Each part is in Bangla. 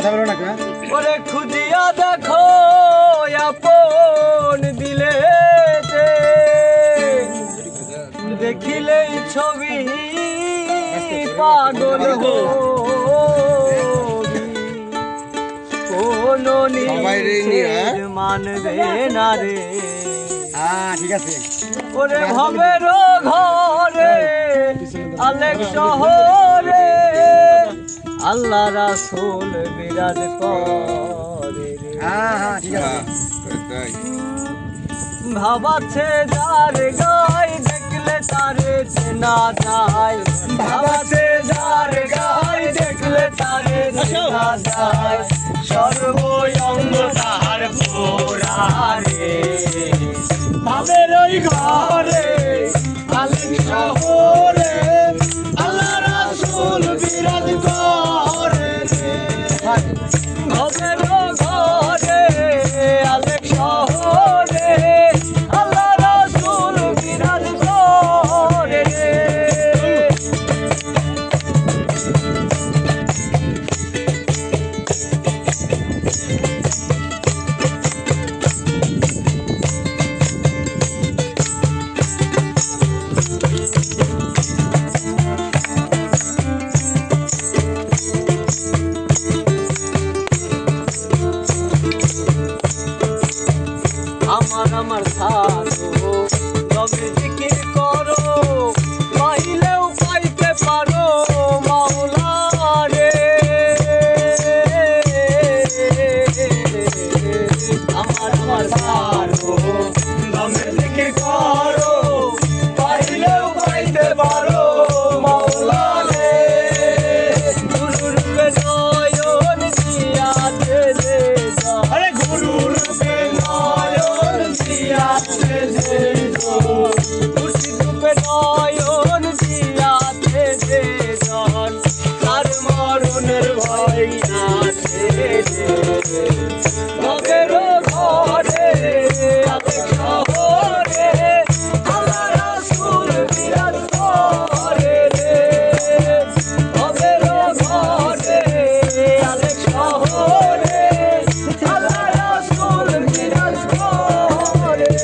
কথা বলো না কেন? ওরে খুঁজিয়া দেখো আপন দিলে দেখিলেই ছবি পাগল কোনো নিষেধ মানবে না রে। ঠিক আছে। ওরে ভবের ঘরে আলেক শহরে আল্লাহ রাসূল বিরাজ করে। ঠিক আছে। ভাবাছে যার গায় দেখলে তারে চেনা যায়, ভাবাছে যার গায় দেখলে তারে চেনা যায়, সর্বঙ্গ তাহার পোড়ারে ভাবের ওই ঘরে আলেক শহরে আল্লাহ রাসূল বিরাজ করে। ভাবের ঘরে আলেক শহরে আল্লাহ রাসূল বিরাজ করে। আমার থাকো তবে জিকির করো পাইলেও পাইতে পারো মাওলা রে। আমার থাকো তবে জিকির করো পাইলেও পাইতে পারো মাওলা রে। গুরুর নয়ন দিয়াছে রে, আরে গুরুর মুর্শিদুপে নয়ন দিয়াছে যে জন তার মরণের ভয় আছে। ভবের ঘরে আলেক শহরে আল্লাহ রাসূল বিরাজ করে রে। ভবের ঘরে আলেক শহরে আল্লাহ রাসূল বিরাজ করে।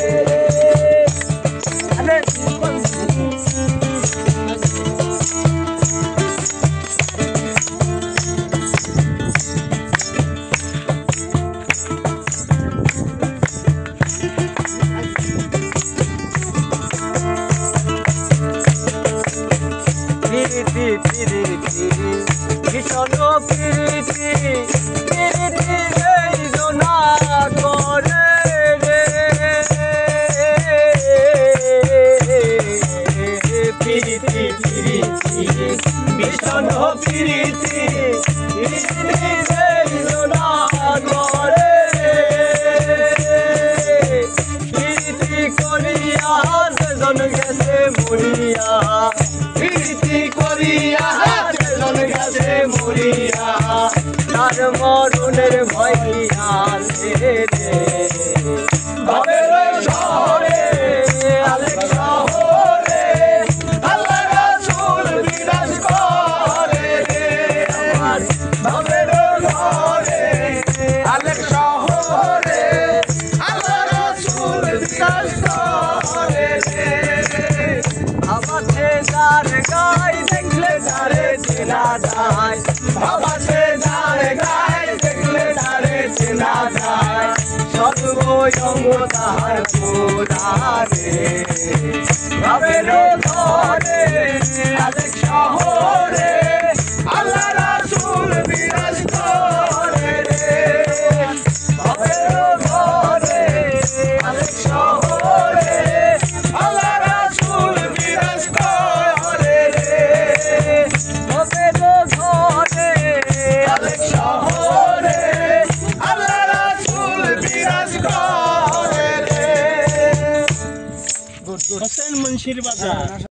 প্রীতি প্রীতি ভীষণ প্রীতি প্রীতি এই জোনা করে রে। প্রীতি প্রীতি ভীষণ প্রীতি প্রীতি এই জোনা করে প্রীতি করিয়া সেজন গেছে মরিয়া, প্রীতি করিয়া সেজন গেছে মরিয়া তার মরণের ভয় আছে রে। ভবের শহরে আলেক শহরে আল্লাহ রাসূল বিরাজ করে রে। ভবের ঘরে আলেক শহরে আল্লাহ রাসূল বিরাজ করে রে। ভাবাছে যার গায় দেখলে তারে চেনা যায়, ভাবাছে যার গায় দেখলে তারে চেনা যায়, সর্বঙ্গ তাহার পোড়ারে ভাবের ঘরে আলেক শহরে আল্লাহ রাসূল বিরাজ করে রে। ভাবের ঘরে আলেক শহরে আল্লাহ রাসূল বিরাজ করে রে। ভাবের ঘরে আলেক শহরে আল্লাহ রাসূল বিরাজ করে রে। হোসেন মুন্সির বাজার।